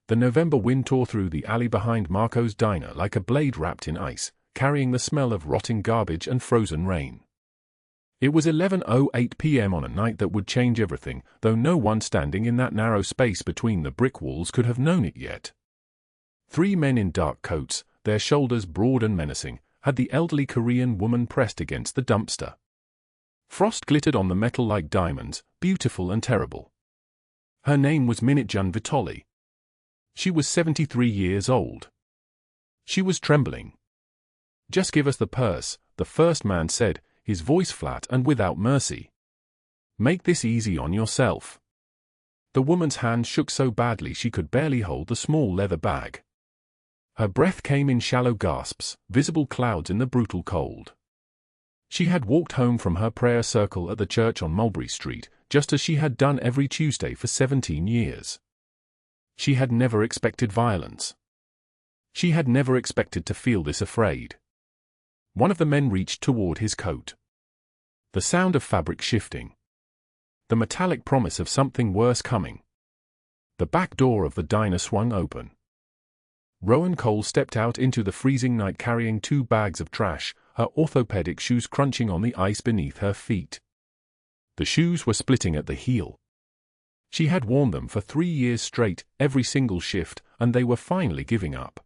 The November wind tore through the alley behind Marco's diner like a blade wrapped in ice, carrying the smell of rotting garbage and frozen rain. It was 11:08 p.m. on a night that would change everything, though no one standing in that narrow space between the brick walls could have known it yet. 3 men in dark coats, their shoulders broad and menacing, had the elderly Korean woman pressed against the dumpster. Frost glittered on the metal like diamonds, beautiful and terrible. Her name was Dante Vitale. She was 73 years old. She was trembling. "Just give us the purse," the first man said, his voice flat and without mercy. "Make this easy on yourself." The woman's hand shook so badly she could barely hold the small leather bag. Her breath came in shallow gasps, visible clouds in the brutal cold. She had walked home from her prayer circle at the church on Mulberry Street, just as she had done every Tuesday for 17 years. She had never expected violence. She had never expected to feel this afraid. One of the men reached toward his coat. The sound of fabric shifting. The metallic promise of something worse coming. The back door of the diner swung open. Rowan Cole stepped out into the freezing night carrying 2 bags of trash, her orthopedic shoes crunching on the ice beneath her feet. The shoes were splitting at the heel. She had worn them for 3 years straight, every single shift, and they were finally giving up.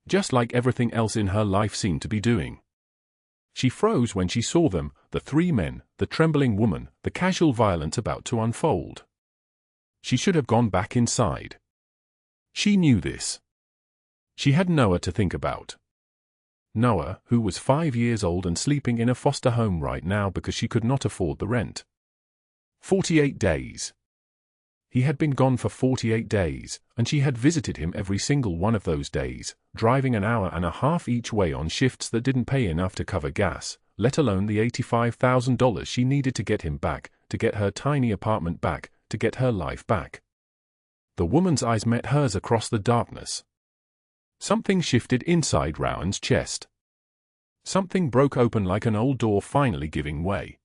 Just like everything else in her life seemed to be doing. She froze when she saw them, the 3 men, the trembling woman, the casual violence about to unfold. She should have gone back inside. She knew this. She had Noah to think about. Noah, who was 5 years old and sleeping in a foster home right now because she could not afford the rent. 48 days. He had been gone for 48 days, and she had visited him every single one of those days, driving an hour and a half each way on shifts that didn't pay enough to cover gas, let alone the $85,000 she needed to get him back, to get her tiny apartment back, to get her life back. The woman's eyes met hers across the darkness. Something shifted inside Rowan's chest. Something broke open like an old door finally giving way.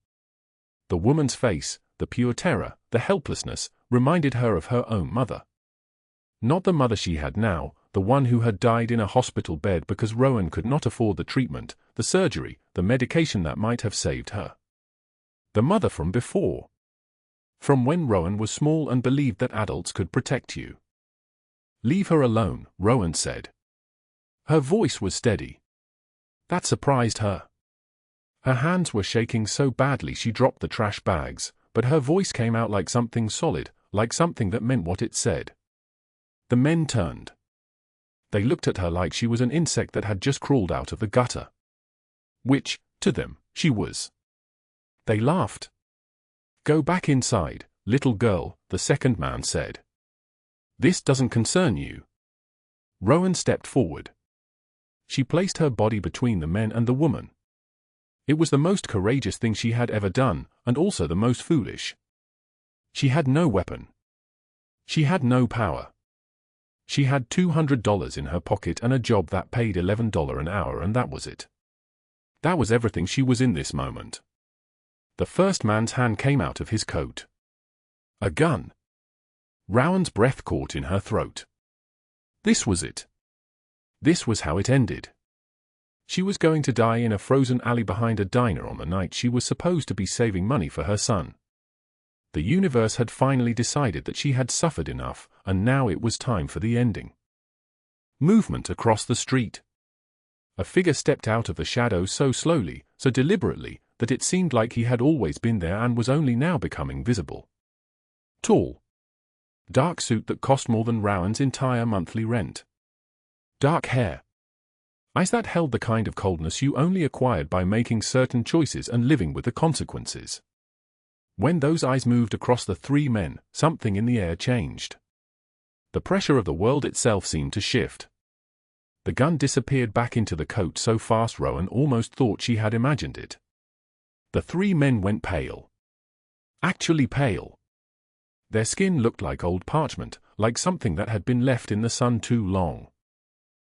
The woman's face, the pure terror, the helplessness, reminded her of her own mother. Not the mother she had now, the one who had died in a hospital bed because Rowan could not afford the treatment, the surgery, the medication that might have saved her. The mother from before. From when Rowan was small and believed that adults could protect you. "Leave her alone," Rowan said. Her voice was steady. That surprised her. Her hands were shaking so badly she dropped the trash bags, but her voice came out like something solid, like something that meant what it said. The men turned. They looked at her like she was an insect that had just crawled out of the gutter. Which, to them, she was. They laughed. "Go back inside, little girl," the second man said. "This doesn't concern you." Rowan stepped forward. She placed her body between the men and the woman. It was the most courageous thing she had ever done, and also the most foolish. She had no weapon. She had no power. She had $200 in her pocket and a job that paid $11 an hour, and that was it. That was everything she was in this moment. The first man's hand came out of his coat. A gun. Rowan's breath caught in her throat. This was it. This was how it ended. She was going to die in a frozen alley behind a diner on the night she was supposed to be saving money for her son. The universe had finally decided that she had suffered enough, and now it was time for the ending. Movement across the street. A figure stepped out of the shadows so slowly, so deliberately, that it seemed like he had always been there and was only now becoming visible. Tall. Dark suit that cost more than Rowan's entire monthly rent. Dark hair. Eyes that held the kind of coldness you only acquired by making certain choices and living with the consequences. When those eyes moved across the 3 men, something in the air changed. The pressure of the world itself seemed to shift. The gun disappeared back into the coat so fast Rowan almost thought she had imagined it. The 3 men went pale. Actually pale. Their skin looked like old parchment, like something that had been left in the sun too long.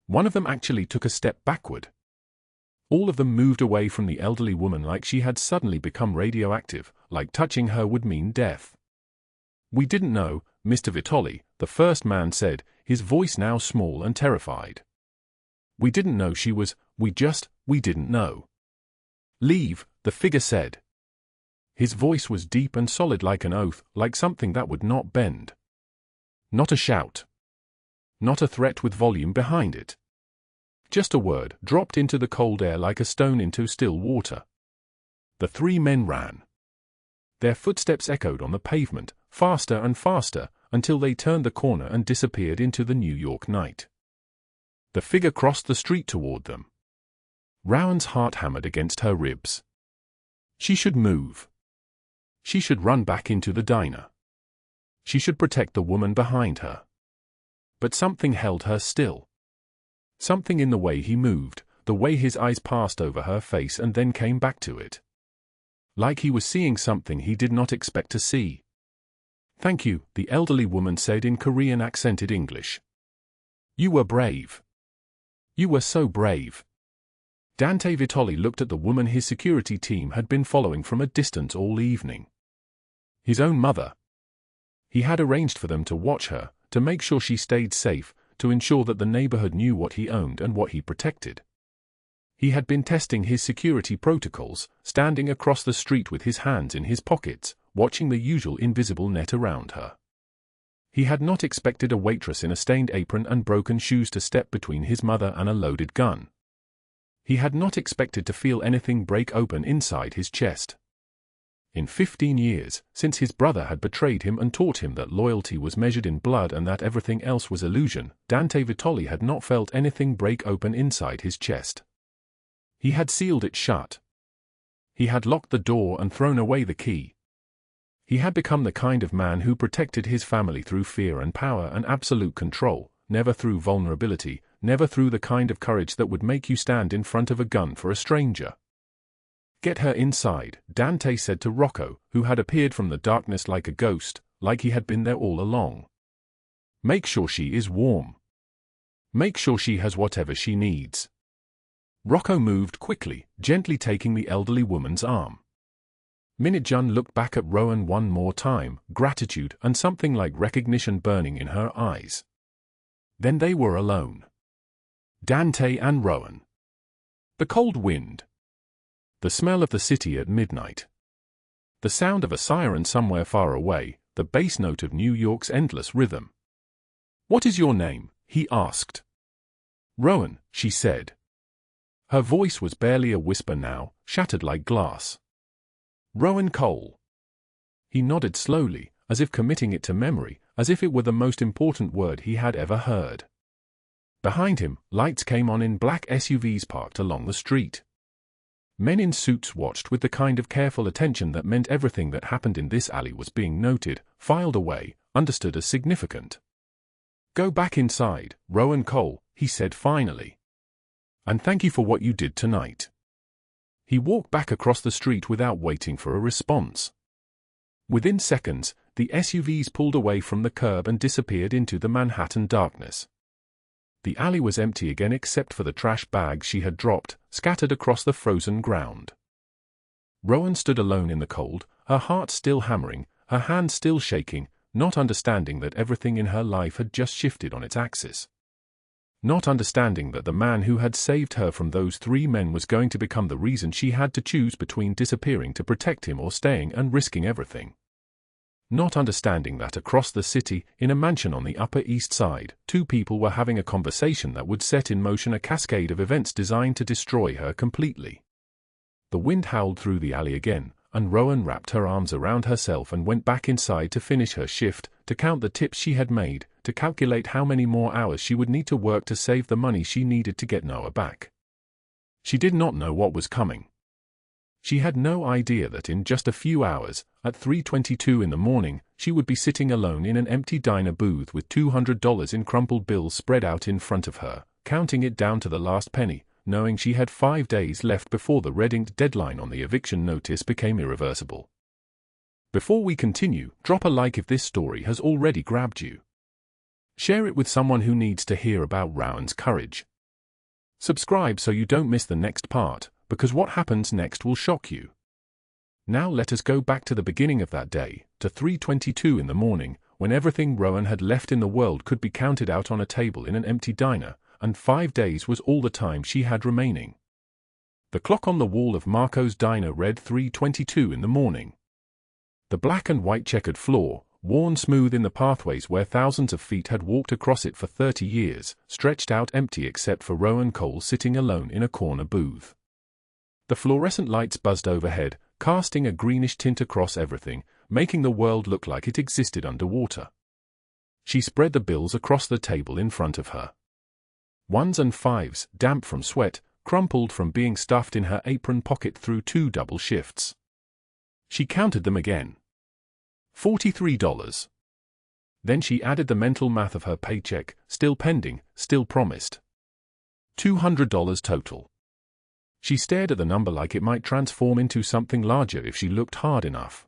One of them actually took a step backward. All of them moved away from the elderly woman like she had suddenly become radioactive, like touching her would mean death. "We didn't know, Mr. Vitale," the first man said, his voice now small and terrified. "We didn't know she was, we didn't know." "Leave," the figure said. His voice was deep and solid like an oath, like something that would not bend. Not a shout. Not a threat with volume behind it. Just a word, dropped into the cold air like a stone into still water. The three men ran. Their footsteps echoed on the pavement, faster and faster, until they turned the corner and disappeared into the New York night. The figure crossed the street toward them. Rowan's heart hammered against her ribs. She should move. She should run back into the diner. She should protect the woman behind her. But something held her still. Something in the way he moved, the way his eyes passed over her face and then came back to it. Like he was seeing something he did not expect to see. "Thank you," the elderly woman said in Korean accented English. "You were brave. You were so brave." Dante Vitale looked at the woman his security team had been following from a distance all evening. His own mother. He had arranged for them to watch her, to make sure she stayed safe, to ensure that the neighborhood knew what he owned and what he protected. He had been testing his security protocols, standing across the street with his hands in his pockets, watching the usual invisible net around her. He had not expected a waitress in a stained apron and broken shoes to step between his mother and a loaded gun. He had not expected to feel anything break open inside his chest. In 15 years, since his brother had betrayed him and taught him that loyalty was measured in blood and that everything else was illusion, Dante Vitale had not felt anything break open inside his chest. He had sealed it shut. He had locked the door and thrown away the key. He had become the kind of man who protected his family through fear and power and absolute control, never through vulnerability, never through the kind of courage that would make you stand in front of a gun for a stranger. "Get her inside," Dante said to Rocco, who had appeared from the darkness like a ghost, like he had been there all along. "Make sure she is warm. Make sure she has whatever she needs." Rocco moved quickly, gently taking the elderly woman's arm. Minijun looked back at Rowan one more time, gratitude and something like recognition burning in her eyes. Then they were alone. Dante and Rowan. The cold wind. The smell of the city at midnight. The sound of a siren somewhere far away, the bass note of New York's endless rhythm. "What is your name?" he asked. "Rowan," she said. Her voice was barely a whisper now, shattered like glass. "Rowan Cole." He nodded slowly, as if committing it to memory, as if it were the most important word he had ever heard. Behind him, lights came on in black SUVs parked along the street. Men in suits watched with the kind of careful attention that meant everything that happened in this alley was being noted, filed away, understood as significant. "Go back inside, Rowan Cole," he said finally. "And thank you for what you did tonight." He walked back across the street without waiting for a response. Within seconds, the SUVs pulled away from the curb and disappeared into the Manhattan darkness. The alley was empty again except for the trash bags she had dropped, scattered across the frozen ground. Rowan stood alone in the cold, her heart still hammering, her hands still shaking, not understanding that everything in her life had just shifted on its axis. Not understanding that the man who had saved her from those three men was going to become the reason she had to choose between disappearing to protect him or staying and risking everything. Not understanding that across the city, in a mansion on the Upper East Side, two people were having a conversation that would set in motion a cascade of events designed to destroy her completely. The wind howled through the alley again, and Rowan wrapped her arms around herself and went back inside to finish her shift, to count the tips she had made, to calculate how many more hours she would need to work to save the money she needed to get Noah back. She did not know what was coming. She had no idea that in just a few hours, at 3:22 in the morning, she would be sitting alone in an empty diner booth with $200 in crumpled bills spread out in front of her, counting it down to the last penny, knowing she had 5 days left before the red-inked deadline on the eviction notice became irreversible. Before we continue, drop a like if this story has already grabbed you. Share it with someone who needs to hear about Rowan's courage. Subscribe so you don't miss the next part, because what happens next will shock you. Now let us go back to the beginning of that day, to 3:22 in the morning, when everything Rowan had left in the world could be counted out on a table in an empty diner, and 5 days was all the time she had remaining. The clock on the wall of Marco's diner read 3:22 in the morning. The black and white checkered floor, worn smooth in the pathways where thousands of feet had walked across it for 30 years, stretched out empty except for Rowan Cole sitting alone in a corner booth. The fluorescent lights buzzed overhead, casting a greenish tint across everything, making the world look like it existed underwater. She spread the bills across the table in front of her. Ones and fives, damp from sweat, crumpled from being stuffed in her apron pocket through 2 double shifts. She counted them again. $43. Then she added the mental math of her paycheck, still pending, still promised. $200 total. She stared at the number like it might transform into something larger if she looked hard enough.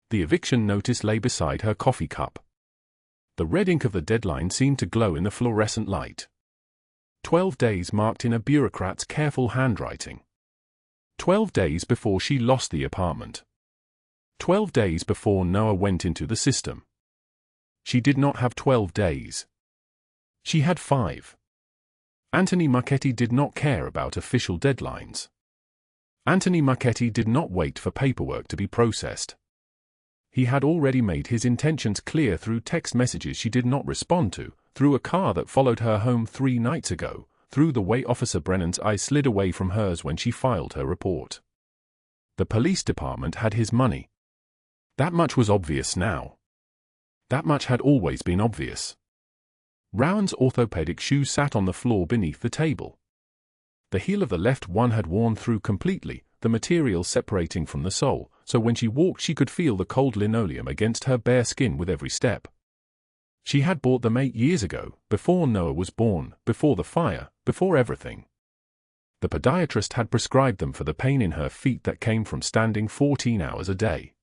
The eviction notice lay beside her coffee cup. The red ink of the deadline seemed to glow in the fluorescent light. 12 days marked in a bureaucrat's careful handwriting. 12 days before she lost the apartment. 12 days before Noah went into the system. She did not have 12 days. She had 5. Anthony Marchetti did not care about official deadlines. Anthony Marchetti did not wait for paperwork to be processed. He had already made his intentions clear through text messages she did not respond to, through a car that followed her home 3 nights ago, through the way Officer Brennan's eyes slid away from hers when she filed her report. The police department had his money. That much was obvious now. That much had always been obvious. Rowan's orthopedic shoe sat on the floor beneath the table. The heel of the left one had worn through completely, the material separating from the sole, so when she walked she could feel the cold linoleum against her bare skin with every step. She had bought them 8 years ago, before Noah was born, before the fire, before everything. The podiatrist had prescribed them for the pain in her feet that came from standing 14 hours a day.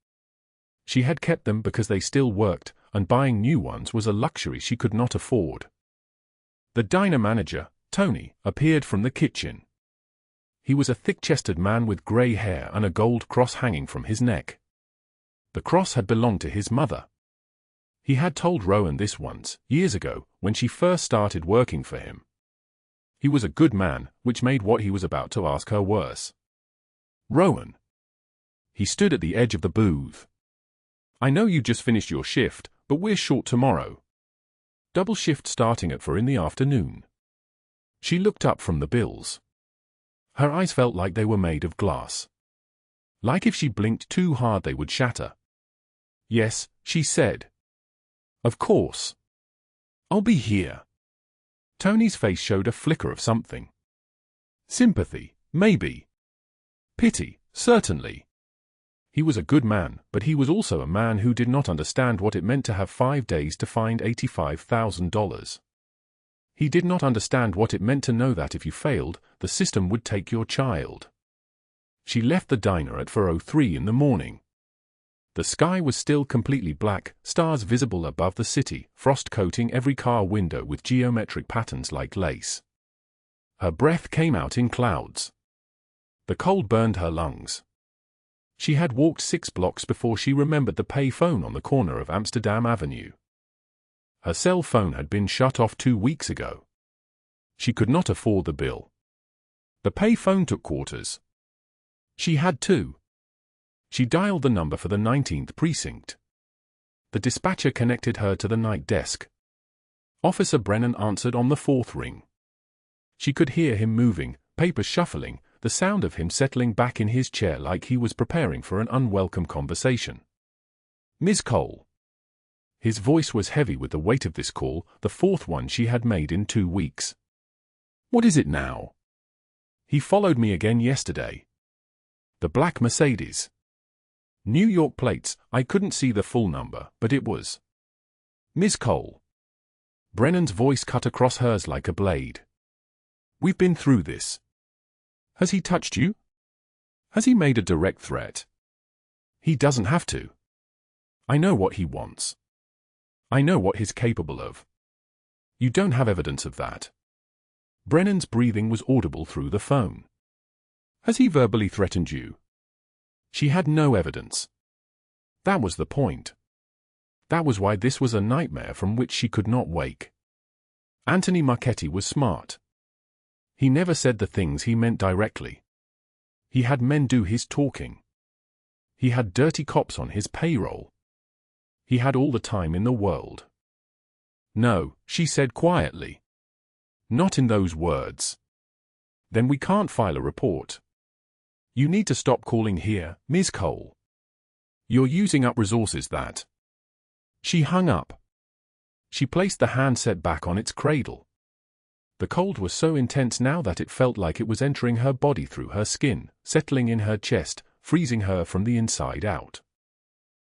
She had kept them because they still worked, and buying new ones was a luxury she could not afford. The diner manager, Tony, appeared from the kitchen. He was a thick-chested man with grey hair and a gold cross hanging from his neck. The cross had belonged to his mother. He had told Rowan this once, years ago, when she first started working for him. He was a good man, which made what he was about to ask her worse. Rowan. He stood at the edge of the booth. I know you just finished your shift, but we're short tomorrow. Double shift starting at 4 in the afternoon. She looked up from the bills. Her eyes felt like they were made of glass. Like if she blinked too hard they would shatter. Yes, she said. Of course. I'll be here. Tony's face showed a flicker of something. Sympathy, maybe. Pity, certainly. He was a good man, but he was also a man who did not understand what it meant to have 5 days to find $85,000. He did not understand what it meant to know that if you failed, the system would take your child. She left the diner at 4:03 in the morning. The sky was still completely black, stars visible above the city, frost coating every car window with geometric patterns like lace. Her breath came out in clouds. The cold burned her lungs. She had walked 6 blocks before she remembered the pay phone on the corner of Amsterdam Avenue. Her cell phone had been shut off 2 weeks ago. She could not afford the bill. The pay phone took quarters. She had to. She dialed the number for the 19th precinct. The dispatcher connected her to the night desk. Officer Brennan answered on the 4th ring. She could hear him moving, papers shuffling, the sound of him settling back in his chair like he was preparing for an unwelcome conversation. Ms. Cole. His voice was heavy with the weight of this call, the 4th one she had made in 2 weeks. What is it now? He followed me again yesterday. The black Mercedes. New York plates, I couldn't see the full number, but it was. Ms. Cole. Brennan's voice cut across hers like a blade. We've been through this. Has he touched you? Has he made a direct threat? He doesn't have to. I know what he wants. I know what he's capable of. You don't have evidence of that. Brennan's breathing was audible through the phone. Has he verbally threatened you? She had no evidence. That was the point. That was why this was a nightmare from which she could not wake. Anthony Marchetti was smart. He never said the things he meant directly. He had men do his talking. He had dirty cops on his payroll. He had all the time in the world. "No," she said quietly. "Not in those words. Then we can't file a report. You need to stop calling here, Ms. Cole. You're using up resources that—" She hung up. She placed the handset back on its cradle. The cold was so intense now that it felt like it was entering her body through her skin, settling in her chest, freezing her from the inside out.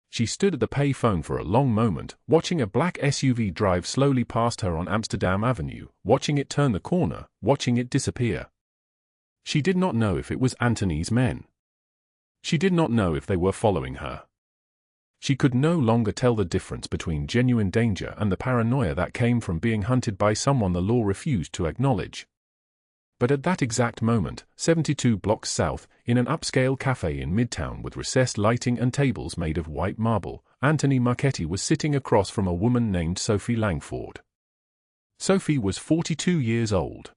She stood at the pay phone for a long moment, watching a black SUV drive slowly past her on Amsterdam Avenue, watching it turn the corner, watching it disappear. She did not know if it was Anthony's men. She did not know if they were following her. She could no longer tell the difference between genuine danger and the paranoia that came from being hunted by someone the law refused to acknowledge. But at that exact moment, 72 blocks south, in an upscale cafe in Midtown with recessed lighting and tables made of white marble, Anthony Marchetti was sitting across from a woman named Sophie Langford. Sophie was 42 years old.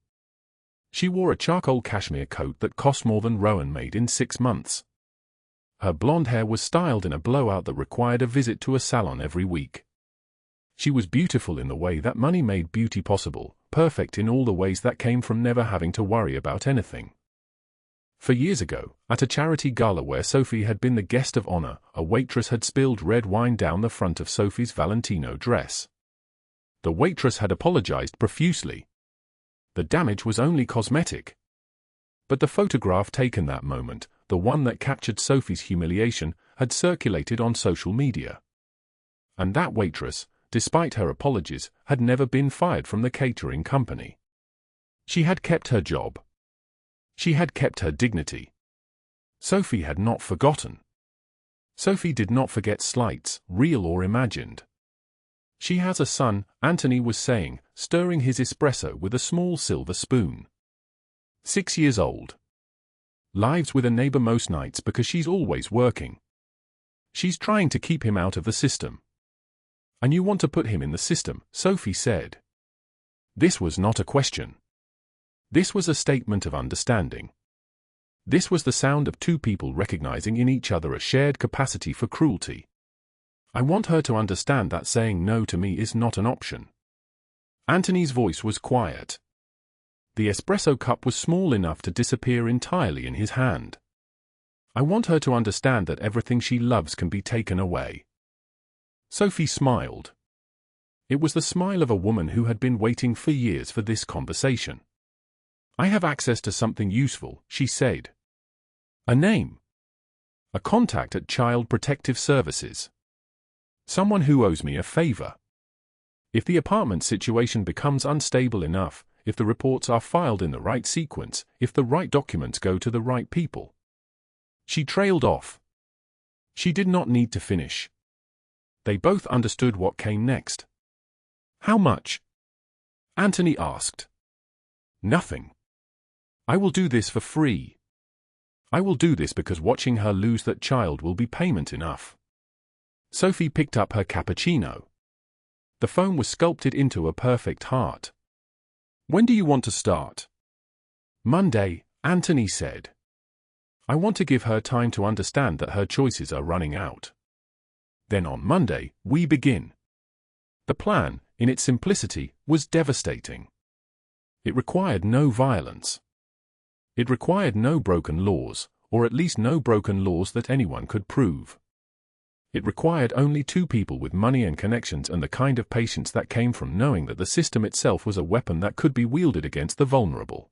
She wore a charcoal cashmere coat that cost more than Rowan made in 6 months. Her blonde hair was styled in a blowout that required a visit to a salon every week. She was beautiful in the way that money made beauty possible, perfect in all the ways that came from never having to worry about anything. For years ago, at a charity gala where Sophie had been the guest of honor, a waitress had spilled red wine down the front of Sophie's Valentino dress. The waitress had apologized profusely. The damage was only cosmetic. But the photograph taken that moment, the one that captured Sophie's humiliation, had circulated on social media. And that waitress, despite her apologies, had never been fired from the catering company. She had kept her job. She had kept her dignity. Sophie had not forgotten. Sophie did not forget slights, real or imagined. "She has a son," Anthony was saying, stirring his espresso with a small silver spoon. 6 years old. Lives with a neighbor most nights because she's always working. She's trying to keep him out of the system. "And you want to put him in the system," Sophie said. This was not a question. This was a statement of understanding. This was the sound of two people recognizing in each other a shared capacity for cruelty. "I want her to understand that saying no to me is not an option." Anthony's voice was quiet. The espresso cup was small enough to disappear entirely in his hand. "I want her to understand that everything she loves can be taken away." Sophie smiled. It was the smile of a woman who had been waiting for years for this conversation. "I have access to something useful," she said. "A name. A contact at Child Protective Services. Someone who owes me a favor. If the apartment situation becomes unstable enough, if the reports are filed in the right sequence, if the right documents go to the right people." She trailed off. She did not need to finish. They both understood what came next. "How much?" Anthony asked. "Nothing. I will do this for free. I will do this because watching her lose that child will be payment enough." Sophie picked up her cappuccino. The foam was sculpted into a perfect heart. "When do you want to start?" "Monday," Anthony said. "I want to give her time to understand that her choices are running out. Then on Monday, we begin." The plan, in its simplicity, was devastating. It required no violence. It required no broken laws, or at least no broken laws that anyone could prove. It required only two people with money and connections and the kind of patience that came from knowing that the system itself was a weapon that could be wielded against the vulnerable.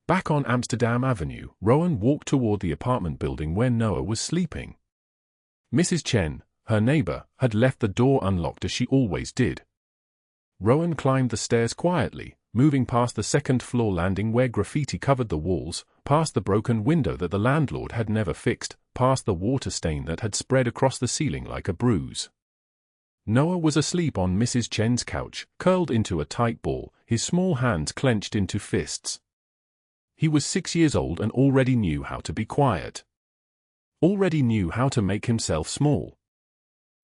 Back on Amsterdam Avenue, Rowan walked toward the apartment building where Noah was sleeping. Mrs. Chen, her neighbor, had left the door unlocked as she always did. Rowan climbed the stairs quietly, moving past the second-floor landing where graffiti covered the walls, past the broken window that the landlord had never fixed, past the water stain that had spread across the ceiling like a bruise. Noah was asleep on Mrs. Chen's couch, curled into a tight ball, his small hands clenched into fists. He was 6 years old and already knew how to be quiet. Already knew how to make himself small.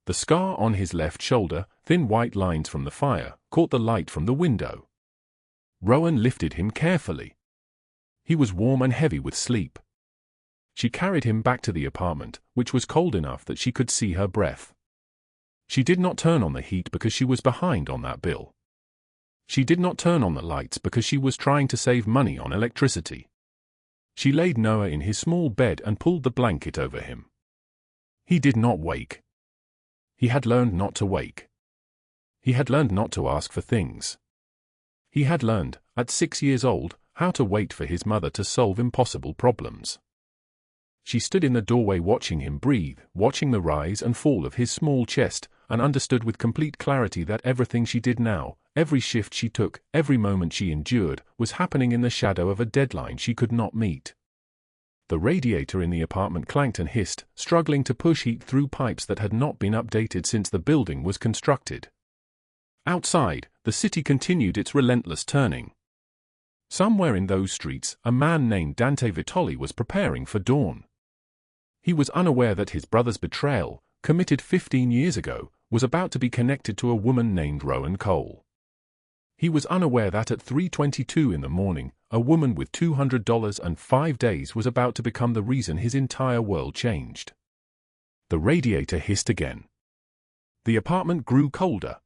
The scar on his left shoulder, thin white lines from the fire, caught the light from the window. Rowan lifted him carefully. He was warm and heavy with sleep. She carried him back to the apartment, which was cold enough that she could see her breath. She did not turn on the heat because she was behind on that bill. She did not turn on the lights because she was trying to save money on electricity. She laid Noah in his small bed and pulled the blanket over him. He did not wake. He had learned not to wake. He had learned not to ask for things. He had learned, at 6 years old, how to wait for his mother to solve impossible problems. She stood in the doorway watching him breathe, watching the rise and fall of his small chest, and understood with complete clarity that everything she did now, every shift she took, every moment she endured, was happening in the shadow of a deadline she could not meet. The radiator in the apartment clanked and hissed, struggling to push heat through pipes that had not been updated since the building was constructed. Outside, the city continued its relentless turning. Somewhere in those streets, a man named Dante Vitale was preparing for dawn. He was unaware that his brother's betrayal, committed 15 years ago, was about to be connected to a woman named Rowan Cole. He was unaware that at 3:22 in the morning, a woman with $200 and 5 days was about to become the reason his entire world changed. The radiator hissed again. The apartment grew colder.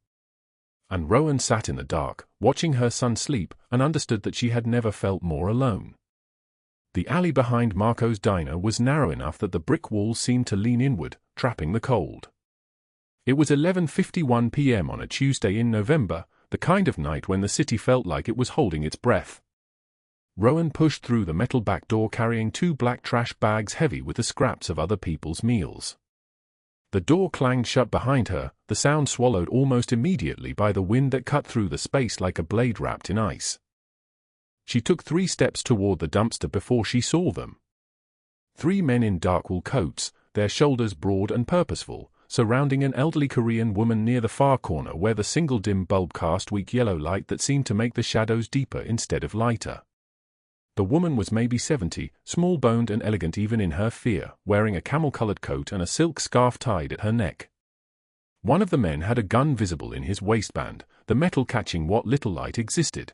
And Rowan sat in the dark, watching her son sleep, and understood that she had never felt more alone. The alley behind Marco's diner was narrow enough that the brick walls seemed to lean inward, trapping the cold. It was 11:51 p.m. on a Tuesday in November, the kind of night when the city felt like it was holding its breath. Rowan pushed through the metal back door carrying 2 black trash bags heavy with the scraps of other people's meals. The door clanged shut behind her, the sound swallowed almost immediately by the wind that cut through the space like a blade wrapped in ice. She took 3 steps toward the dumpster before she saw them. 3 men in dark wool coats, their shoulders broad and purposeful, surrounding an elderly Korean woman near the far corner where the single dim bulb cast weak yellow light that seemed to make the shadows deeper instead of lighter. The woman was maybe 70, small-boned and elegant even in her fear, wearing a camel-colored coat and a silk scarf tied at her neck. One of the men had a gun visible in his waistband, the metal catching what little light existed.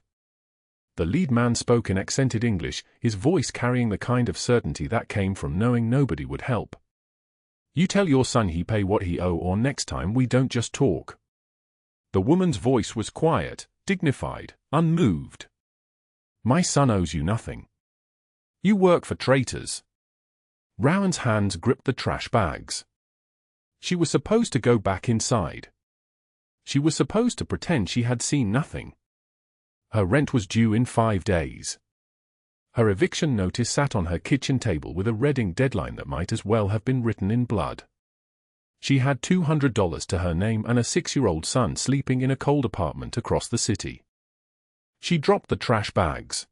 The lead man spoke in accented English, his voice carrying the kind of certainty that came from knowing nobody would help. "You tell your son he pay what he owe or next time we don't just talk." The woman's voice was quiet, dignified, unmoved. "My son owes you nothing. You work for traitors." Rowan's hands gripped the trash bags. She was supposed to go back inside. She was supposed to pretend she had seen nothing. Her rent was due in 5 days. Her eviction notice sat on her kitchen table with a red ink deadline that might as well have been written in blood. She had $200 to her name and a 6-year-old son sleeping in a cold apartment across the city. She dropped the trash bags.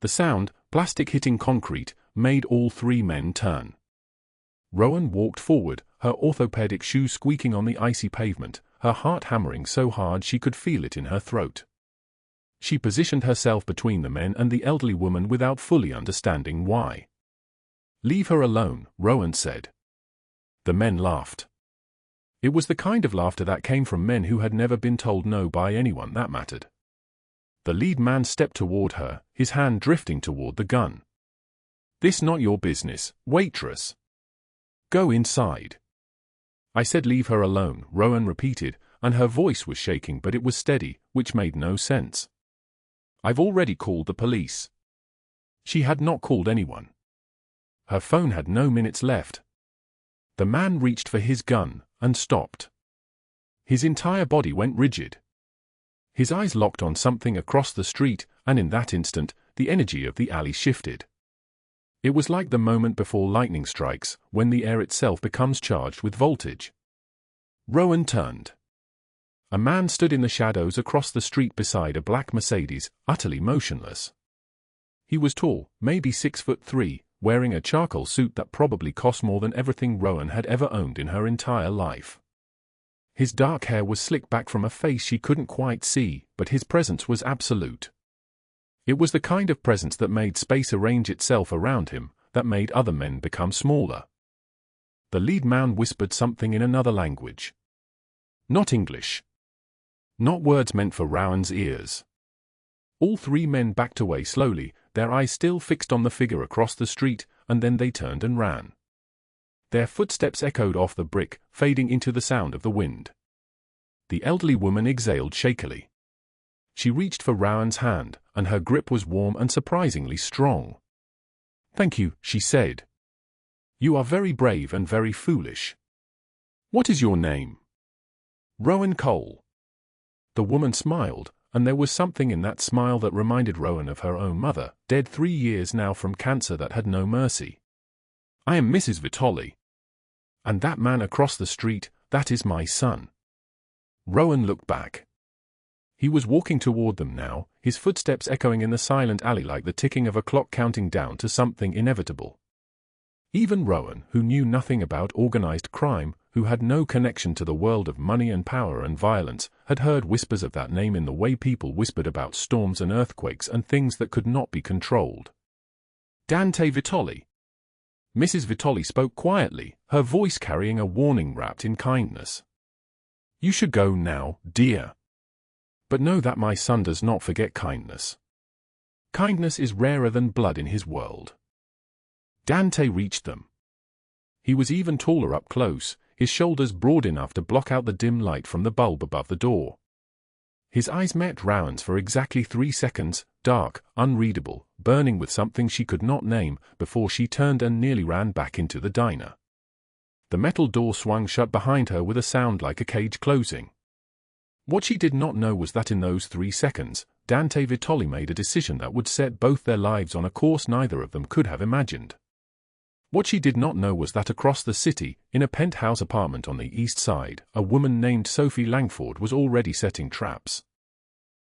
The sound, plastic hitting concrete, made all 3 men turn. Rowan walked forward, her orthopedic shoes squeaking on the icy pavement, her heart hammering so hard she could feel it in her throat. She positioned herself between the men and the elderly woman without fully understanding why. "Leave her alone," Rowan said. The men laughed. It was the kind of laughter that came from men who had never been told no by anyone that mattered. The lead man stepped toward her, his hand drifting toward the gun. "This not your business, waitress. Go inside." "I said leave her alone," Rowan repeated, and her voice was shaking but it was steady, which made no sense. "I've already called the police." She had not called anyone. Her phone had no minutes left. The man reached for his gun, and stopped. His entire body went rigid. His eyes locked on something across the street, and in that instant, the energy of the alley shifted. It was like the moment before lightning strikes, when the air itself becomes charged with voltage. Rowan turned. A man stood in the shadows across the street beside a black Mercedes, utterly motionless. He was tall, maybe 6'3", wearing a charcoal suit that probably cost more than everything Rowan had ever owned in her entire life. His dark hair was slicked back from a face she couldn't quite see, but his presence was absolute. It was the kind of presence that made space arrange itself around him, that made other men become smaller. The lead man whispered something in another language. Not English. Not words meant for Rowan's ears. All three men backed away slowly, their eyes still fixed on the figure across the street, and then they turned and ran. Their footsteps echoed off the brick, fading into the sound of the wind. The elderly woman exhaled shakily. She reached for Rowan's hand, and her grip was warm and surprisingly strong. "Thank you," she said. "You are very brave and very foolish. What is your name?" "Rowan Cole." The woman smiled, and there was something in that smile that reminded Rowan of her own mother, dead 3 years now from cancer that had no mercy. "I am Mrs. Vitale. And that man across the street, that is my son." Rowan looked back. He was walking toward them now, his footsteps echoing in the silent alley like the ticking of a clock counting down to something inevitable. Even Rowan, who knew nothing about organized crime, who had no connection to the world of money and power and violence, had heard whispers of that name in the way people whispered about storms and earthquakes and things that could not be controlled. "Dante Vitale." Mrs. Vitale spoke quietly, her voice carrying a warning wrapped in kindness. "You should go now, dear. But know that my son does not forget kindness. Kindness is rarer than blood in his world." Dante reached them. He was even taller up close, his shoulders broad enough to block out the dim light from the bulb above the door. His eyes met Rowan's for exactly 3 seconds, dark, unreadable, burning with something she could not name, before she turned and nearly ran back into the diner. The metal door swung shut behind her with a sound like a cage closing. What she did not know was that in those 3 seconds, Dante Vitale made a decision that would set both their lives on a course neither of them could have imagined. What she did not know was that across the city, in a penthouse apartment on the east side, a woman named Sophie Langford was already setting traps.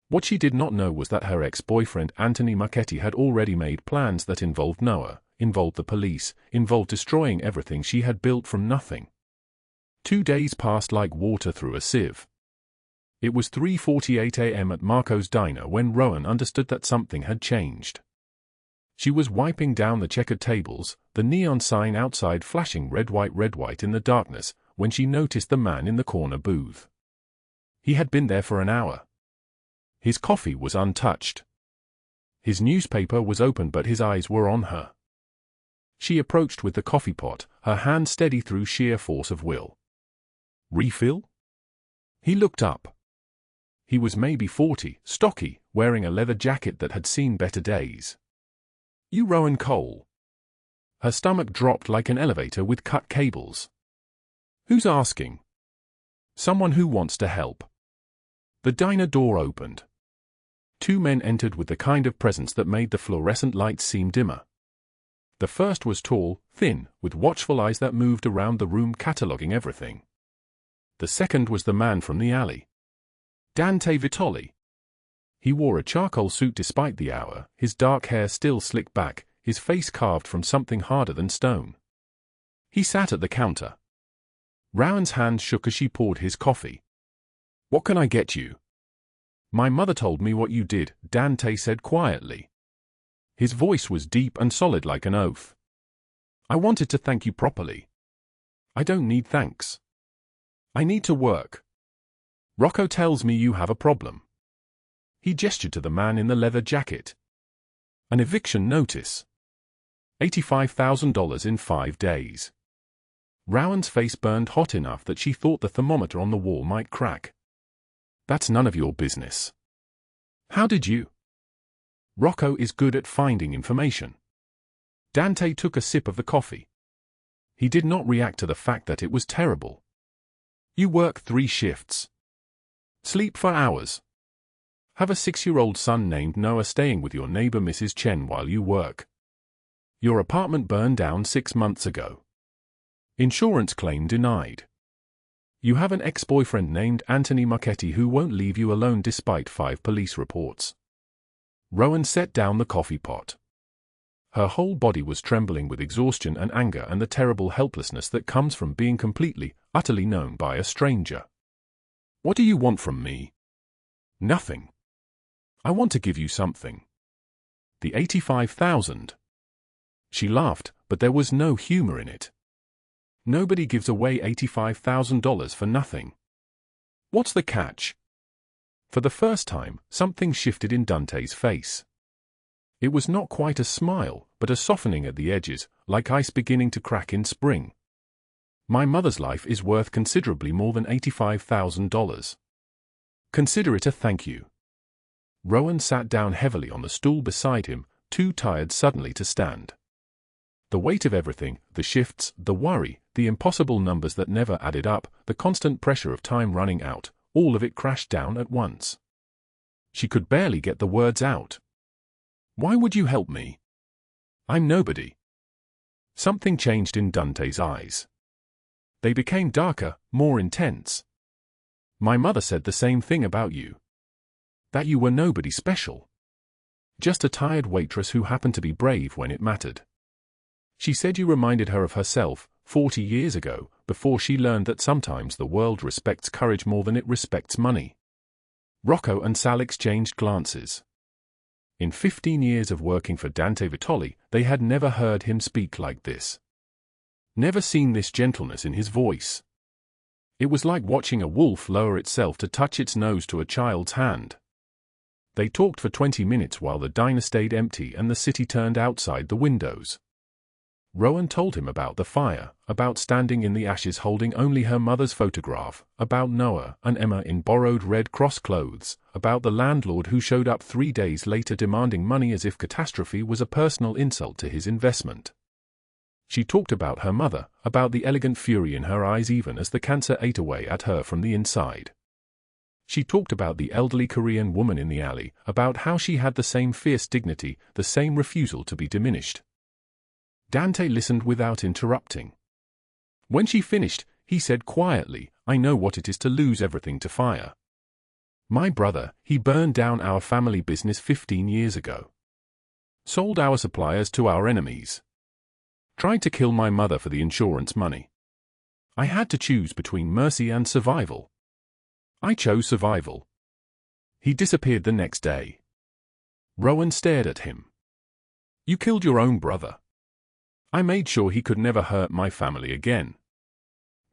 What she did not know was that her ex-boyfriend Anthony Marchetti had already made plans that involved Noah, involved the police, involved destroying everything she had built from nothing. 2 days passed like water through a sieve. It was 3:48 a.m. at Marco's diner when Rowan understood that something had changed. She was wiping down the checkered tables, the neon sign outside flashing red white in the darkness, when she noticed the man in the corner booth. He had been there for an hour. His coffee was untouched. His newspaper was open but his eyes were on her. She approached with the coffee pot, her hand steady through sheer force of will. "Refill?" He looked up. He was maybe 40, stocky, wearing a leather jacket that had seen better days. "You Rowan Cole?" Her stomach dropped like an elevator with cut cables. "Who's asking?" "Someone who wants to help." The diner door opened. 2 men entered with the kind of presence that made the fluorescent lights seem dimmer. The first was tall, thin, with watchful eyes that moved around the room cataloging everything. The second was the man from the alley. Dante Vitale. He wore a charcoal suit despite the hour, his dark hair still slicked back, his face carved from something harder than stone. He sat at the counter. Rowan's hand shook as she poured his coffee. "What can I get you?" "My mother told me what you did," Dante said quietly. His voice was deep and solid like an oath. "I wanted to thank you properly." "I don't need thanks. I need to work. Rocco tells me you have a problem." He gestured to the man in the leather jacket. "An eviction notice. $85,000 in 5 days. Rowan's face burned hot enough that she thought the thermometer on the wall might crack. "That's none of your business." "How did you?" "Rocco is good at finding information." Dante took a sip of the coffee. He did not react to the fact that it was terrible. "You work 3 shifts. Sleep for hours. Have a 6-year-old son named Noah staying with your neighbor Mrs. Chen while you work. Your apartment burned down 6 months ago. Insurance claim denied. You have an ex-boyfriend named Anthony Marchetti who won't leave you alone despite 5 police reports." Rowan set down the coffee pot. Her whole body was trembling with exhaustion and anger and the terrible helplessness that comes from being completely, utterly known by a stranger. "What do you want from me?" "Nothing. I want to give you something." "The 85,000. She laughed, but there was no humor in it. Nobody gives away $85,000 for nothing. What's the catch? For the first time, something shifted in Dante's face. It was not quite a smile, but a softening at the edges, like ice beginning to crack in spring. My mother's life is worth considerably more than $85,000. Consider it a thank you. Rowan sat down heavily on the stool beside him, too tired suddenly to stand. The weight of everything, the shifts, the worry, the impossible numbers that never added up, the constant pressure of time running out, all of it crashed down at once. She could barely get the words out. Why would you help me? I'm nobody. Something changed in Dante's eyes. They became darker, more intense. My mother said the same thing about you. That you were nobody special. Just a tired waitress who happened to be brave when it mattered. She said you reminded her of herself, 40 years ago, before she learned that sometimes the world respects courage more than it respects money. Rocco and Sal exchanged glances. In 15 years of working for Dante Vitale, they had never heard him speak like this. Never seen this gentleness in his voice. It was like watching a wolf lower itself to touch its nose to a child's hand. They talked for 20 minutes while the diner stayed empty and the city turned outside the windows. Rowan told him about the fire, about standing in the ashes holding only her mother's photograph, about Noah and Emma in borrowed Red Cross clothes, about the landlord who showed up 3 days later demanding money as if catastrophe was a personal insult to his investment. She talked about her mother, about the elegant fury in her eyes even as the cancer ate away at her from the inside. She talked about the elderly Korean woman in the alley, about how she had the same fierce dignity, the same refusal to be diminished. Dante listened without interrupting. When she finished, he said quietly, I know what it is to lose everything to fire. My brother, he burned down our family business 15 years ago. Sold our suppliers to our enemies. Tried to kill my mother for the insurance money. I had to choose between mercy and survival. I chose survival. He disappeared the next day. Rowan stared at him. You killed your own brother. I made sure he could never hurt my family again.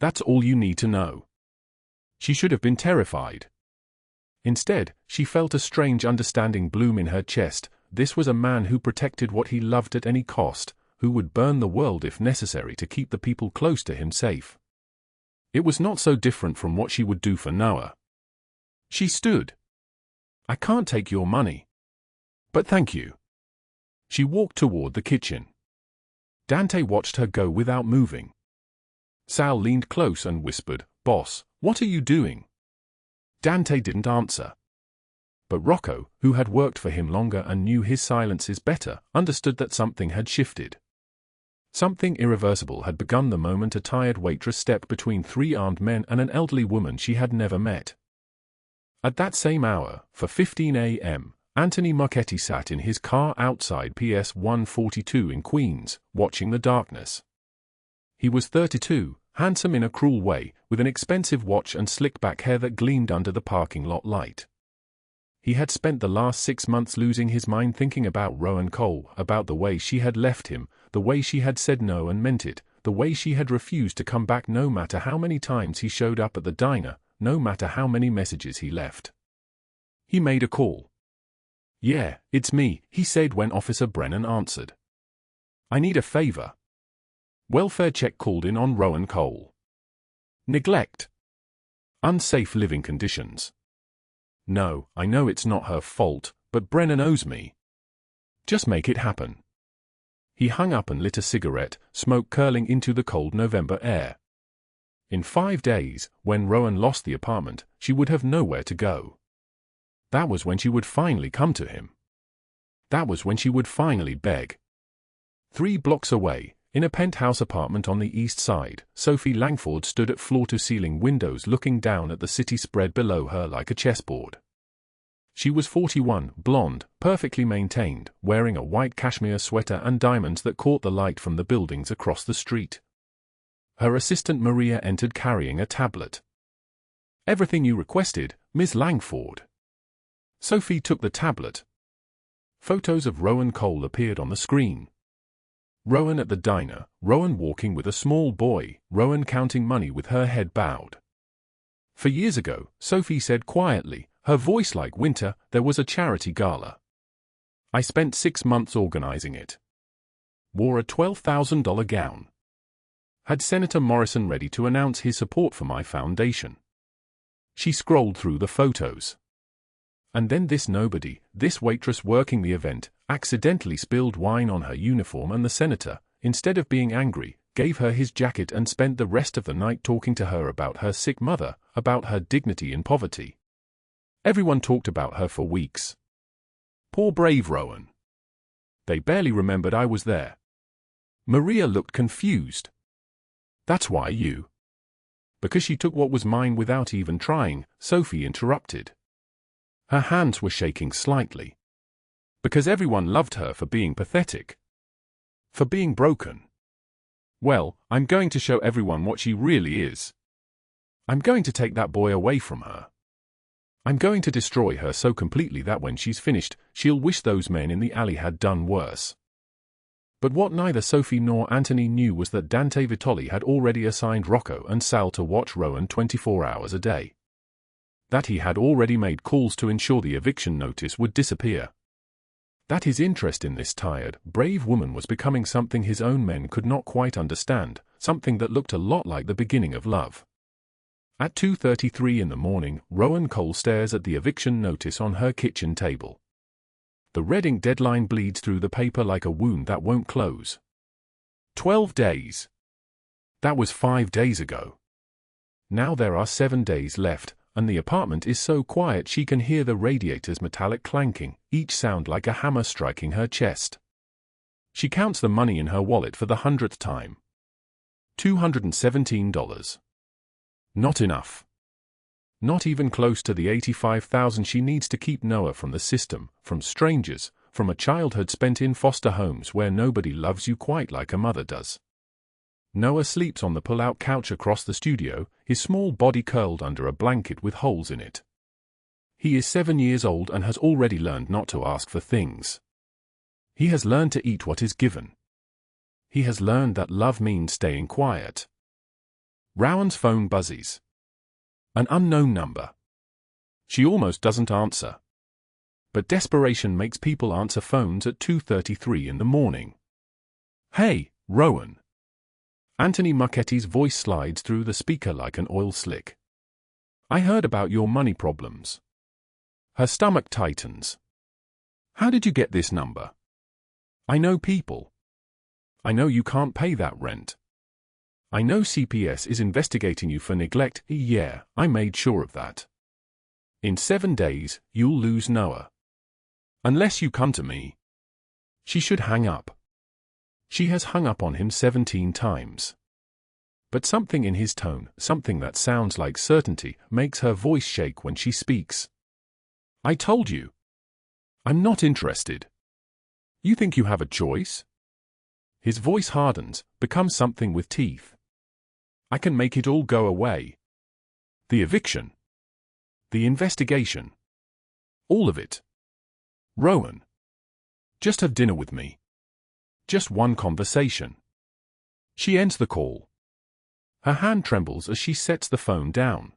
That's all you need to know. She should have been terrified. Instead, she felt a strange understanding bloom in her chest. This was a man who protected what he loved at any cost, who would burn the world if necessary to keep the people close to him safe. It was not so different from what she would do for Noah. She stood. I can't take your money. But thank you. She walked toward the kitchen. Dante watched her go without moving. Sal leaned close and whispered, Boss, what are you doing? Dante didn't answer. But Rocco, who had worked for him longer and knew his silences better, understood that something had shifted. Something irreversible had begun the moment a tired waitress stepped between 3 armed men and an elderly woman she had never met. At that same hour, for 15 a.m., Anthony Marchetti sat in his car outside PS 142 in Queens, watching the darkness. He was 32, handsome in a cruel way, with an expensive watch and slick back hair that gleamed under the parking lot light. He had spent the last 6 months losing his mind thinking about Rowan Cole, about the way she had left him, the way she had said no and meant it, the way she had refused to come back no matter how many times he showed up at the diner, no matter how many messages he left. He made a call. Yeah, it's me, he said when Officer Brennan answered. I need a favor. Welfare check called in on Rowan Cole. Neglect. Unsafe living conditions. No, I know it's not her fault, but Brennan owes me. Just make it happen. He hung up and lit a cigarette, smoke curling into the cold November air. In 5 days, when Rowan lost the apartment, she would have nowhere to go. That was when she would finally come to him. That was when she would finally beg. 3 blocks away, in a penthouse apartment on the east side, Sophie Langford stood at floor-to-ceiling windows looking down at the city spread below her like a chessboard. She was 41, blonde, perfectly maintained, wearing a white cashmere sweater and diamonds that caught the light from the buildings across the street. Her assistant Maria entered carrying a tablet. Everything you requested, Ms. Langford. Sophie took the tablet. Photos of Rowan Cole appeared on the screen. Rowan at the diner, Rowan walking with a small boy, Rowan counting money with her head bowed. For years ago, Sophie said quietly, her voice like winter, there was a charity gala. I spent 6 months organizing it. Wore a $12,000 gown. Had Senator Morrison ready to announce his support for my foundation. She scrolled through the photos. And then this nobody, this waitress working the event, accidentally spilled wine on her uniform, and the senator, instead of being angry, gave her his jacket and spent the rest of the night talking to her about her sick mother, about her dignity in poverty. Everyone talked about her for weeks. Poor brave Rowan. They barely remembered I was there. Maria looked confused. That's why you. Because she took what was mine without even trying, Sophie interrupted. Her hands were shaking slightly. Because everyone loved her for being pathetic. For being broken. Well, I'm going to show everyone what she really is. I'm going to take that boy away from her. I'm going to destroy her so completely that when she's finished, she'll wish those men in the alley had done worse. But what neither Sophie nor Anthony knew was that Dante Vitale had already assigned Rocco and Sal to watch Rowan 24 hours a day. That he had already made calls to ensure the eviction notice would disappear. That his interest in this tired, brave woman was becoming something his own men could not quite understand, something that looked a lot like the beginning of love. At 2:33 in the morning, Rowan Cole stares at the eviction notice on her kitchen table. The red ink deadline bleeds through the paper like a wound that won't close. 12 days. That was 5 days ago. Now there are 7 days left, and the apartment is so quiet she can hear the radiator's metallic clanking, each sound like a hammer striking her chest. She counts the money in her wallet for the 100th time. $217. Not enough. Not even close to the $85,000 she needs to keep Noah from the system, from strangers, from a childhood spent in foster homes where nobody loves you quite like a mother does. Noah sleeps on the pull-out couch across the studio, his small body curled under a blanket with holes in it. He is 7 years old and has already learned not to ask for things. He has learned to eat what is given. He has learned that love means staying quiet. Rowan's phone buzzes. An unknown number. She almost doesn't answer. But desperation makes people answer phones at 2:33 in the morning. Hey, Rowan. Anthony Mucchetti's voice slides through the speaker like an oil slick. I heard about your money problems. Her stomach tightens. How did you get this number? I know people. I know you can't pay that rent. I know CPS is investigating you for neglect. Yeah, I made sure of that. In 7 days, you'll lose Noah. Unless you come to me. She should hang up. She has hung up on him 17 times. But something in his tone, something that sounds like certainty, makes her voice shake when she speaks. I told you. I'm not interested. You think you have a choice? His voice hardens, becomes something with teeth. I can make it all go away. The eviction. The investigation. All of it. Rowan. Just have dinner with me. Just one conversation. She ends the call. Her hand trembles as she sets the phone down.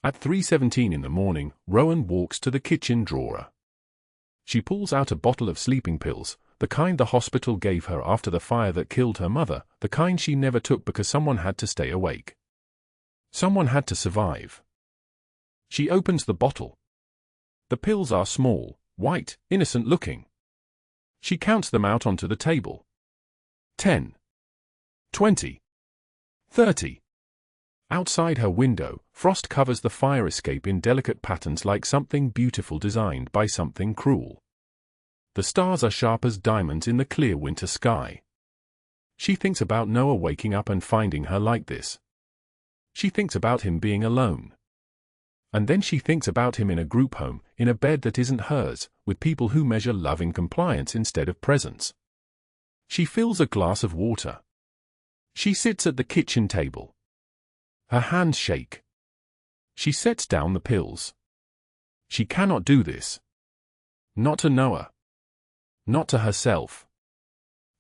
At 3:17 in the morning, Rowan walks to the kitchen drawer. She pulls out a bottle of sleeping pills, the kind the hospital gave her after the fire that killed her mother, the kind she never took because someone had to stay awake. Someone had to survive. She opens the bottle. The pills are small, white, innocent looking. She counts them out onto the table. 10. 20. 30. Outside her window, frost covers the fire escape in delicate patterns like something beautiful designed by something cruel. The stars are sharp as diamonds in the clear winter sky. She thinks about Noah waking up and finding her like this. She thinks about him being alone. And then she thinks about him in a group home, in a bed that isn't hers, with people who measure love in compliance instead of presence. She fills a glass of water. She sits at the kitchen table. Her hands shake. She sets down the pills. She cannot do this. Not to Noah. Not to herself.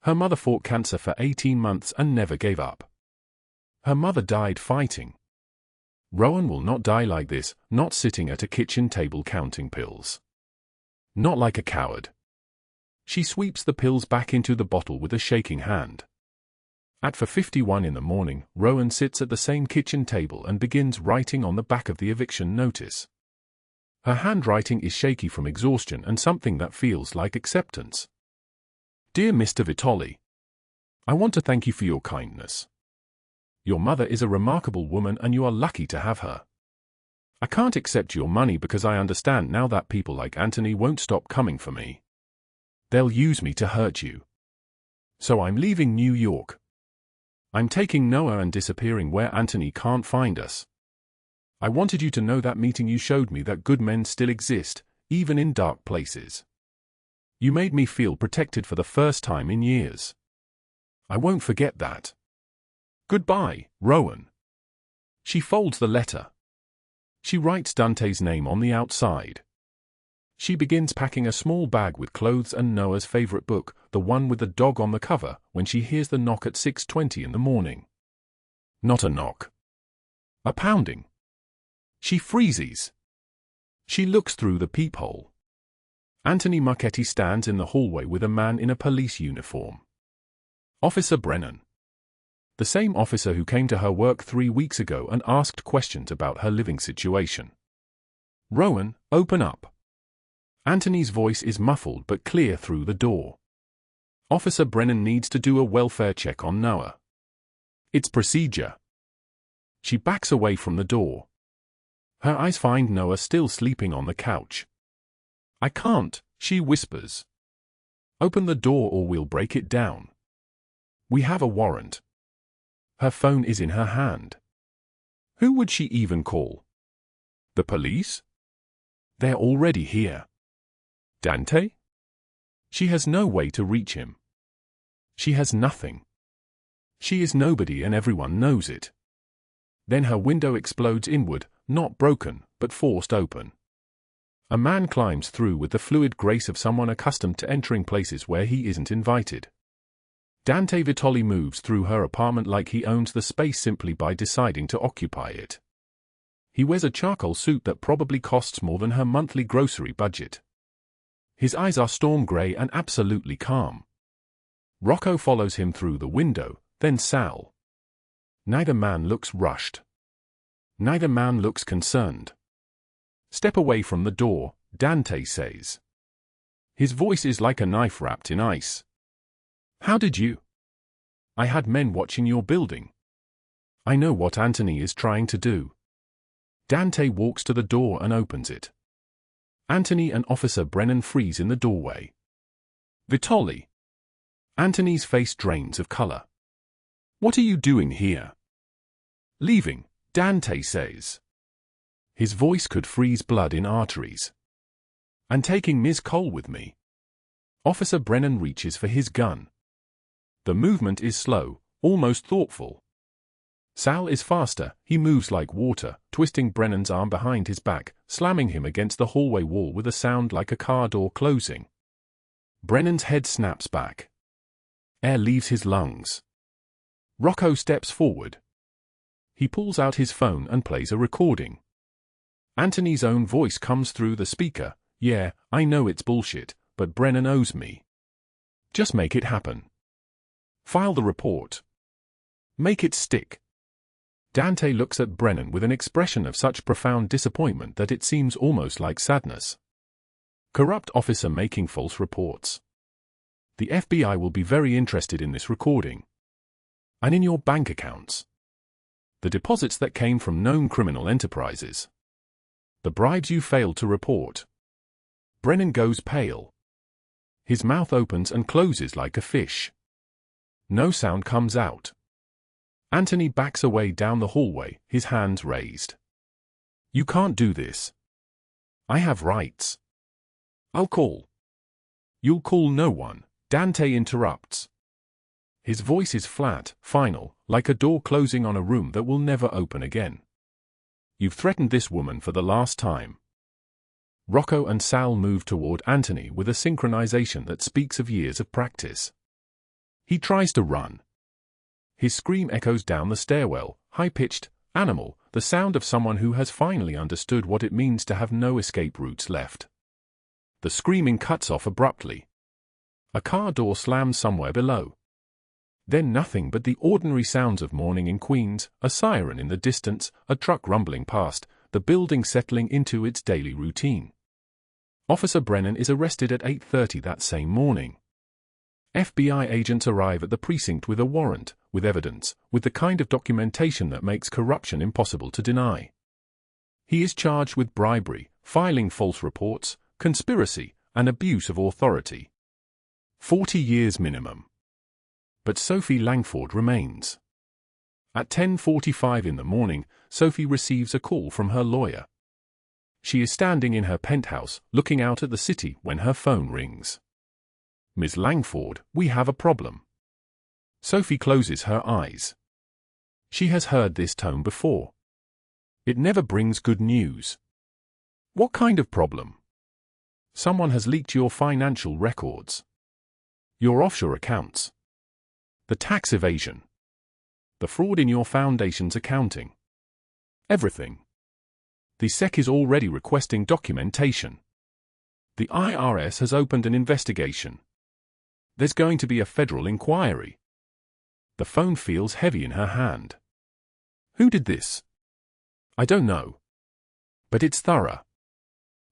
Her mother fought cancer for 18 months and never gave up. Her mother died fighting. Rowan will not die like this, not sitting at a kitchen table counting pills. Not like a coward. She sweeps the pills back into the bottle with a shaking hand. At 4:51 in the morning, Rowan sits at the same kitchen table and begins writing on the back of the eviction notice. Her handwriting is shaky from exhaustion and something that feels like acceptance. Dear Mr. Vitale, I want to thank you for your kindness. Your mother is a remarkable woman and you are lucky to have her. I can't accept your money because I understand now that people like Anthony won't stop coming for me. They'll use me to hurt you. So I'm leaving New York. I'm taking Noah and disappearing where Anthony can't find us. I wanted you to know that meeting you showed me that good men still exist, even in dark places. You made me feel protected for the first time in years. I won't forget that. Goodbye, Rowan. She folds the letter. She writes Dante's name on the outside. She begins packing a small bag with clothes and Noah's favorite book, the one with the dog on the cover, when she hears the knock at 6:20 in the morning. Not a knock. A pounding. She freezes. She looks through the peephole. Anthony Marchetti stands in the hallway with a man in a police uniform. Officer Brennan. The same officer who came to her work 3 weeks ago and asked questions about her living situation. Rowan, open up. Anthony's voice is muffled but clear through the door. Officer Brennan needs to do a welfare check on Noah. It's procedure. She backs away from the door. Her eyes find Noah still sleeping on the couch. I can't, she whispers. Open the door or we'll break it down. We have a warrant. Her phone is in her hand. Who would she even call? The police? They're already here. Dante? She has no way to reach him. She has nothing. She is nobody and everyone knows it. Then her window explodes inward, not broken, but forced open. A man climbs through with the fluid grace of someone accustomed to entering places where he isn't invited. Dante Vitale moves through her apartment like he owns the space simply by deciding to occupy it. He wears a charcoal suit that probably costs more than her monthly grocery budget. His eyes are storm gray and absolutely calm. Rocco follows him through the window, then Sal. Neither man looks rushed. Neither man looks concerned. Step away from the door, Dante says. His voice is like a knife wrapped in ice. How did you? I had men watching your building. I know what Anthony is trying to do. Dante walks to the door and opens it. Anthony and Officer Brennan freeze in the doorway. Vitale. Anthony's face drains of color. What are you doing here? Leaving, Dante says. His voice could freeze blood in arteries. And taking Ms. Cole with me. Officer Brennan reaches for his gun. The movement is slow, almost thoughtful. Sal is faster, he moves like water, twisting Brennan's arm behind his back, slamming him against the hallway wall with a sound like a car door closing. Brennan's head snaps back. Air leaves his lungs. Rocco steps forward. He pulls out his phone and plays a recording. Anthony's own voice comes through the speaker. Yeah, I know it's bullshit, but Brennan owes me. Just make it happen. File the report. Make it stick. Dante looks at Brennan with an expression of such profound disappointment that it seems almost like sadness. Corrupt officer making false reports. The FBI will be very interested in this recording. And in your bank accounts. The deposits that came from known criminal enterprises. The bribes you failed to report. Brennan goes pale. His mouth opens and closes like a fish. No sound comes out. Anthony backs away down the hallway, his hands raised. You can't do this. I have rights. I'll call. You'll call no one, Dante interrupts. His voice is flat, final, like a door closing on a room that will never open again. You've threatened this woman for the last time. Rocco and Sal move toward Anthony with a synchronization that speaks of years of practice. He tries to run. His scream echoes down the stairwell, high-pitched, animal, the sound of someone who has finally understood what it means to have no escape routes left. The screaming cuts off abruptly. A car door slams somewhere below. Then nothing but the ordinary sounds of morning in Queens, a siren in the distance, a truck rumbling past, the building settling into its daily routine. Officer Brennan is arrested at 8:30 that same morning. FBI agents arrive at the precinct with a warrant, with evidence, with the kind of documentation that makes corruption impossible to deny. He is charged with bribery, filing false reports, conspiracy, and abuse of authority. 40 years minimum. But Sophie Langford remains. At 10:45 in the morning, Sophie receives a call from her lawyer. She is standing in her penthouse, looking out at the city when her phone rings. "Ms. Langford, we have a problem." Sophie closes her eyes. She has heard this tone before. It never brings good news. "What kind of problem?" "Someone has leaked your financial records. Your offshore accounts. The tax evasion. The fraud in your foundation's accounting. Everything. The SEC is already requesting documentation. The IRS has opened an investigation. There's going to be a federal inquiry." The phone feels heavy in her hand. "Who did this?" "I don't know. But it's thorough.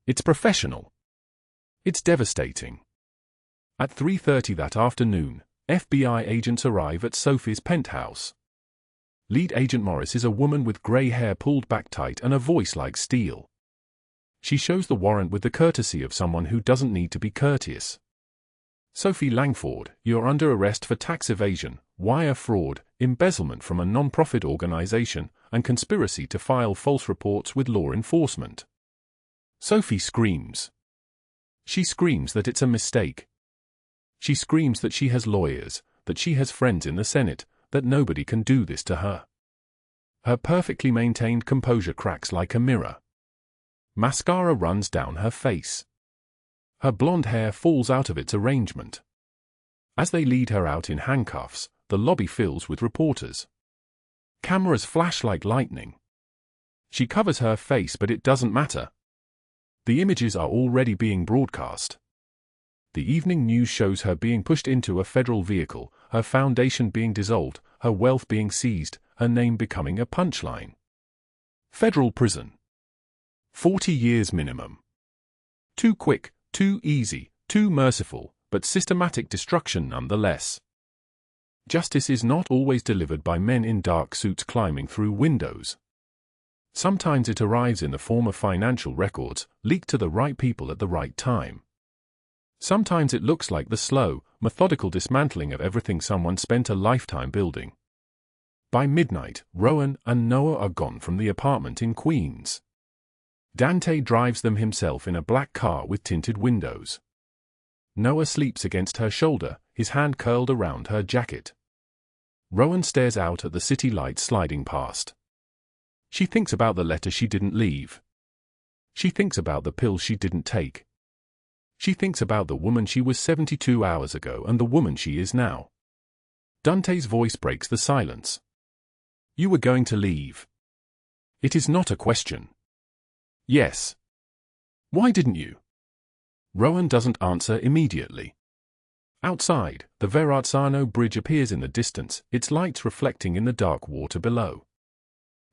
It's professional. It's devastating." At 3:30 that afternoon, FBI agents arrive at Sophie's penthouse. Lead Agent Morris is a woman with grey hair pulled back tight and a voice like steel. She shows the warrant with the courtesy of someone who doesn't need to be courteous. "Sophie Langford, you're under arrest for tax evasion, wire fraud, embezzlement from a non-profit organization, and conspiracy to file false reports with law enforcement." Sophie screams. She screams that it's a mistake. She screams that she has lawyers, that she has friends in the Senate, that nobody can do this to her. Her perfectly maintained composure cracks like a mirror. Mascara runs down her face. Her blonde hair falls out of its arrangement. As they lead her out in handcuffs, the lobby fills with reporters. Cameras flash like lightning. She covers her face, but it doesn't matter. The images are already being broadcast. The evening news shows her being pushed into a federal vehicle, her foundation being dissolved, her wealth being seized, her name becoming a punchline. Federal prison. 40 years minimum. Too quick, too easy, too merciful, but systematic destruction nonetheless. Justice is not always delivered by men in dark suits climbing through windows. Sometimes it arrives in the form of financial records, leaked to the right people at the right time. Sometimes it looks like the slow, methodical dismantling of everything someone spent a lifetime building. By midnight, Rowan and Noah are gone from the apartment in Queens. Dante drives them himself in a black car with tinted windows. Noah sleeps against her shoulder, his hand curled around her jacket. Rowan stares out at the city lights sliding past. She thinks about the letter she didn't leave. She thinks about the pills she didn't take. She thinks about the woman she was 72 hours ago and the woman she is now. Dante's voice breaks the silence. "You were going to leave. It is not a question." "Yes." "Why didn't you?" Rowan doesn't answer immediately. Outside, the Verrazzano Bridge appears in the distance, its lights reflecting in the dark water below.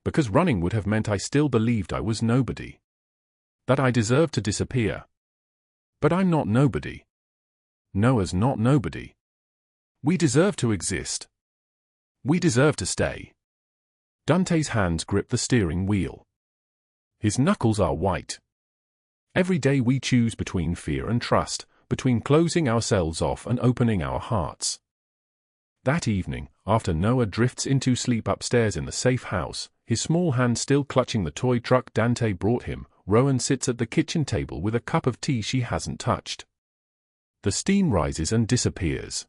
"Because running would have meant I still believed I was nobody. That I deserved to disappear. But I'm not nobody. Noah's not nobody. We deserve to exist. We deserve to stay." Dante's hands grip the steering wheel. His knuckles are white. Every day we choose between fear and trust, between closing ourselves off and opening our hearts. That evening, after Noah drifts into sleep upstairs in the safe house, his small hand still clutching the toy truck Dante brought him, Rowan sits at the kitchen table with a cup of tea she hasn't touched. The steam rises and disappears.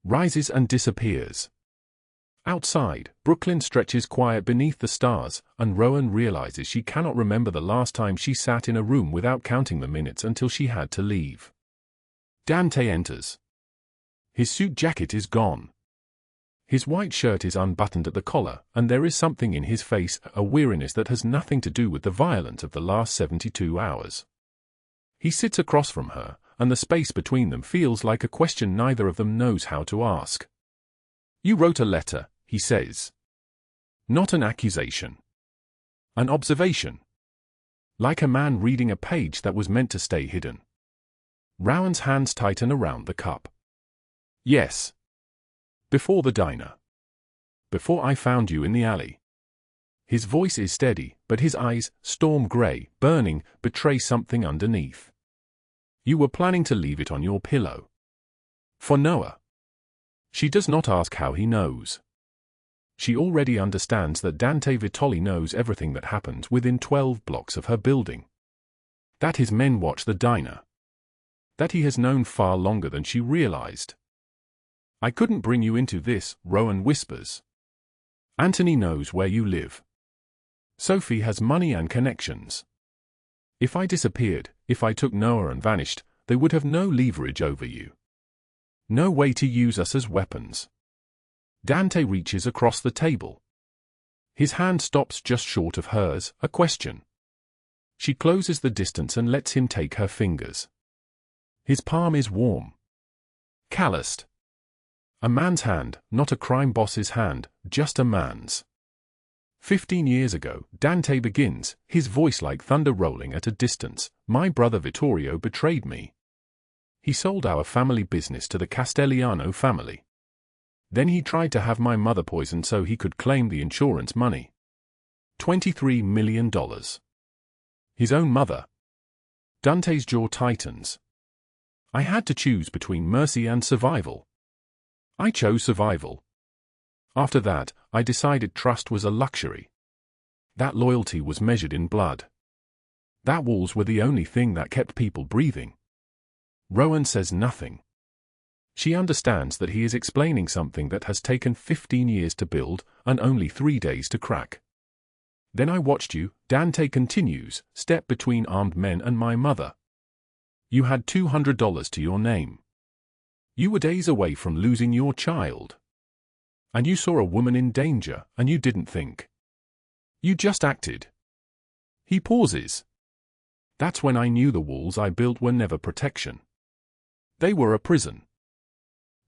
Rises and disappears. Outside, Brooklyn stretches quiet beneath the stars, and Rowan realizes she cannot remember the last time she sat in a room without counting the minutes until she had to leave. Dante enters. His suit jacket is gone. His white shirt is unbuttoned at the collar, and there is something in his face, a weariness that has nothing to do with the violence of the last 72 hours. He sits across from her, and the space between them feels like a question neither of them knows how to ask. "You wrote a letter," he says. "Not an accusation. An observation. Like a man reading a page that was meant to stay hidden." Rowan's hands tighten around the cup. "Yes. Before the diner. Before I found you in the alley." His voice is steady, but his eyes, storm gray, burning, betray something underneath. "You were planning to leave it on your pillow. For Noah." She does not ask how he knows. She already understands that Dante Vitale knows everything that happens within 12 blocks of her building. That his men watch the diner. That he has known far longer than she realized. "I couldn't bring you into this," Rowan whispers. "Anthony knows where you live. Sophie has money and connections. If I disappeared, if I took Noah and vanished, they would have no leverage over you. No way to use us as weapons." Dante reaches across the table. His hand stops just short of hers, a question. She closes the distance and lets him take her fingers. His palm is warm. Calloused. A man's hand, not a crime boss's hand, just a man's. 15 years ago, Dante begins, his voice like thunder rolling at a distance. "My brother Vittorio betrayed me. He sold our family business to the Castelliano family. Then he tried to have my mother poisoned so he could claim the insurance money. $23 million. His own mother." Dante's jaw tightens. "I had to choose between mercy and survival. I chose survival. After that, I decided trust was a luxury. That loyalty was measured in blood. That walls were the only thing that kept people breathing." Rowan says nothing. She understands that he is explaining something that has taken 15 years to build, and only 3 days to crack. "Then I watched you," Dante continues, "step between armed men and my mother. You had $200 to your name. You were days away from losing your child. And you saw a woman in danger, and you didn't think. You just acted." He pauses. "That's when I knew the walls I built were never protection. They were a prison."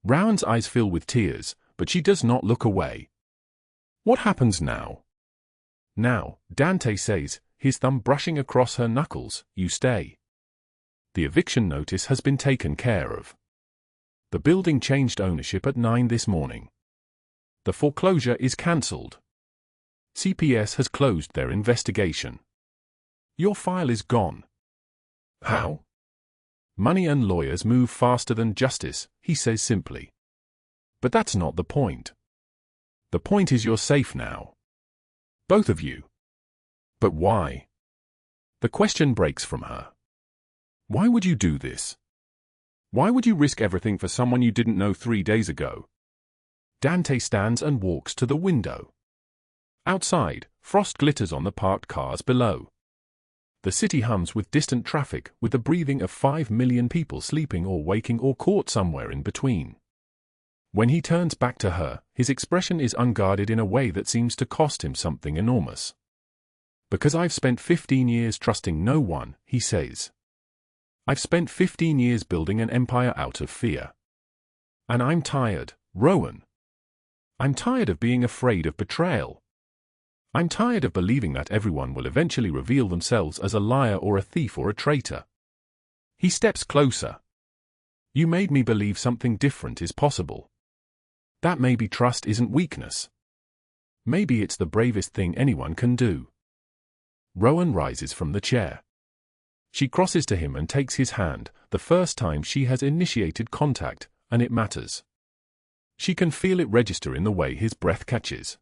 Rowan's eyes fill with tears, but she does not look away. "What happens now?" "Now," Dante says, his thumb brushing across her knuckles, "you stay. The eviction notice has been taken care of. The building changed ownership at 9 this morning. The foreclosure is cancelled. CPS has closed their investigation. Your file is gone." "How?" "Money and lawyers move faster than justice," he says simply. "But that's not the point. The point is you're safe now. Both of you." "But why?" The question breaks from her. "Why would you do this? Why would you risk everything for someone you didn't know 3 days ago?" Dante stands and walks to the window. Outside, frost glitters on the parked cars below. The city hums with distant traffic, with the breathing of 5 million people sleeping or waking or caught somewhere in between. When he turns back to her, his expression is unguarded in a way that seems to cost him something enormous. "Because I've spent 15 years trusting no one," he says. "I've spent 15 years building an empire out of fear. And I'm tired, Rowan. I'm tired of being afraid of betrayal. I'm tired of believing that everyone will eventually reveal themselves as a liar or a thief or a traitor." He steps closer. "You made me believe something different is possible. That maybe trust isn't weakness. Maybe it's the bravest thing anyone can do." Rowan rises from the chair. She crosses to him and takes his hand, the first time she has initiated contact, and it matters. She can feel it register in the way his breath catches.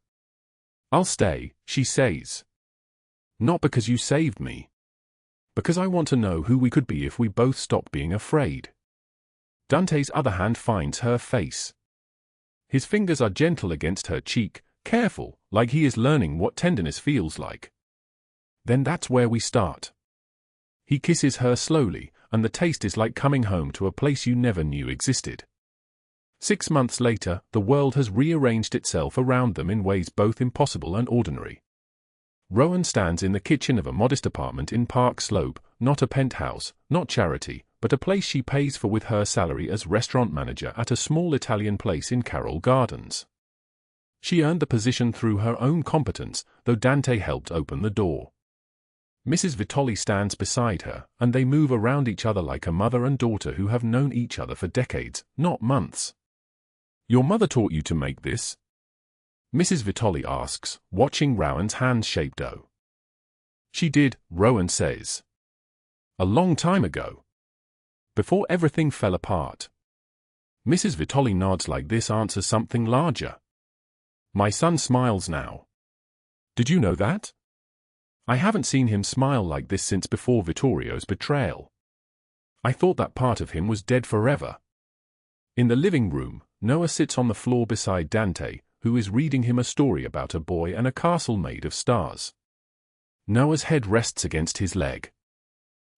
"I'll stay," she says. "Not because you saved me. Because I want to know who we could be if we both stopped being afraid." Dante's other hand finds her face. His fingers are gentle against her cheek, careful, like he is learning what tenderness feels like. "Then that's where we start." He kisses her slowly, and the taste is like coming home to a place you never knew existed. 6 months later, the world has rearranged itself around them in ways both impossible and ordinary. Rowan stands in the kitchen of a modest apartment in Park Slope, not a penthouse, not charity, but a place she pays for with her salary as restaurant manager at a small Italian place in Carroll Gardens. She earned the position through her own competence, though Dante helped open the door. Mrs. Vitale stands beside her, and they move around each other like a mother and daughter who have known each other for decades, not months. "Your mother taught you to make this?" Mrs. Vitale asks, watching Rowan's hand-shaped dough. "She did," Rowan says. "A long time ago. Before everything fell apart." Mrs. Vitale nods like this answers something larger. "My son smiles now. Did you know that? I haven't seen him smile like this since before Vittorio's betrayal. I thought that part of him was dead forever." In the living room, Noah sits on the floor beside Dante, who is reading him a story about a boy and a castle made of stars. Noah's head rests against his leg.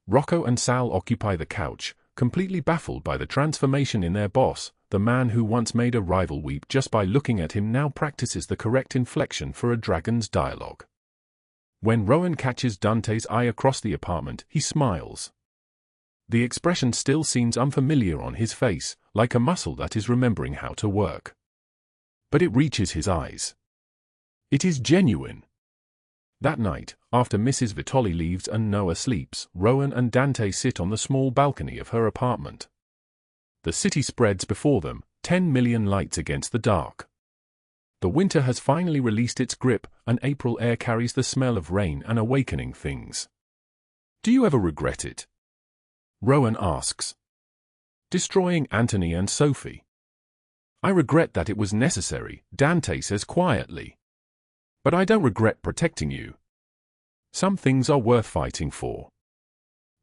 Rocco and Sal occupy the couch, completely baffled by the transformation in their boss. The man who once made a rival weep just by looking at him now practices the correct inflection for a dragon's dialogue. When Rowan catches Dante's eye across the apartment, he smiles. The expression still seems unfamiliar on his face, like a muscle that is remembering how to work. But it reaches his eyes. It is genuine. That night, after Mrs. Vitale leaves and Noah sleeps, Rowan and Dante sit on the small balcony of her apartment. The city spreads before them, 10 million lights against the dark. The winter has finally released its grip, and April air carries the smell of rain and awakening things. "Do you ever regret it?" Rowan asks. "Destroying Anthony and Sophie?" "I regret that it was necessary," Dante says quietly. "But I don't regret protecting you. Some things are worth fighting for."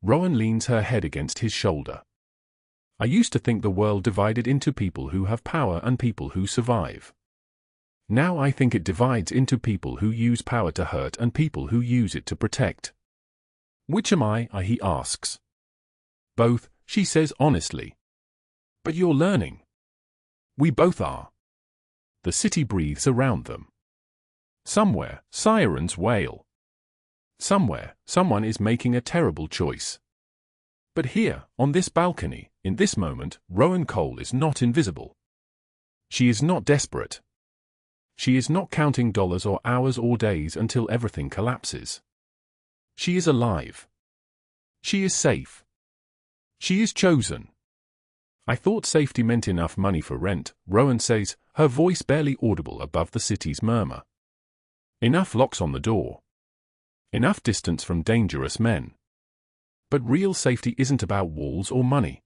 Rowan leans her head against his shoulder. "I used to think the world divided into people who have power and people who survive. Now I think it divides into people who use power to hurt and people who use it to protect." "Which am I?" he asks. "Both," she says honestly. "But you're learning." "We both are." The city breathes around them. Somewhere, sirens wail. Somewhere, someone is making a terrible choice. But here, on this balcony, in this moment, Rowan Cole is not invisible. She is not desperate. She is not counting dollars or hours or days until everything collapses. She is alive. She is safe. She is chosen. "I thought safety meant enough money for rent," Rowan says, her voice barely audible above the city's murmur. "Enough locks on the door. Enough distance from dangerous men. But real safety isn't about walls or money.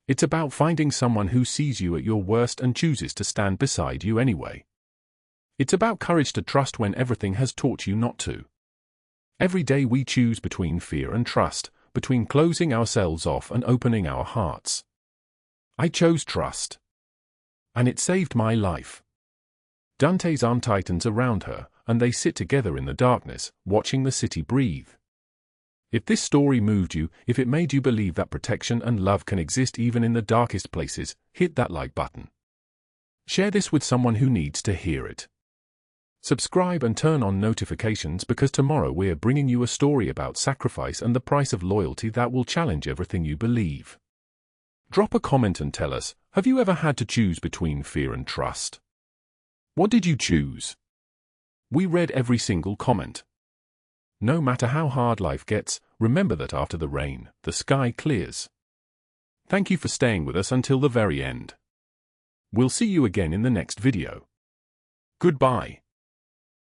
It's about finding someone who sees you at your worst and chooses to stand beside you anyway. It's about courage to trust when everything has taught you not to. Every day we choose between fear and trust, between closing ourselves off and opening our hearts. I chose trust. And it saved my life." Dante's arm tightens around her, and they sit together in the darkness, watching the city breathe. If this story moved you, if it made you believe that protection and love can exist even in the darkest places, hit that like button. Share this with someone who needs to hear it. Subscribe and turn on notifications because tomorrow we're bringing you a story about sacrifice and the price of loyalty that will challenge everything you believe. Drop a comment and tell us, have you ever had to choose between fear and trust? What did you choose? We read every single comment. No matter how hard life gets, remember that after the rain, the sky clears. Thank you for staying with us until the very end. We'll see you again in the next video. Goodbye.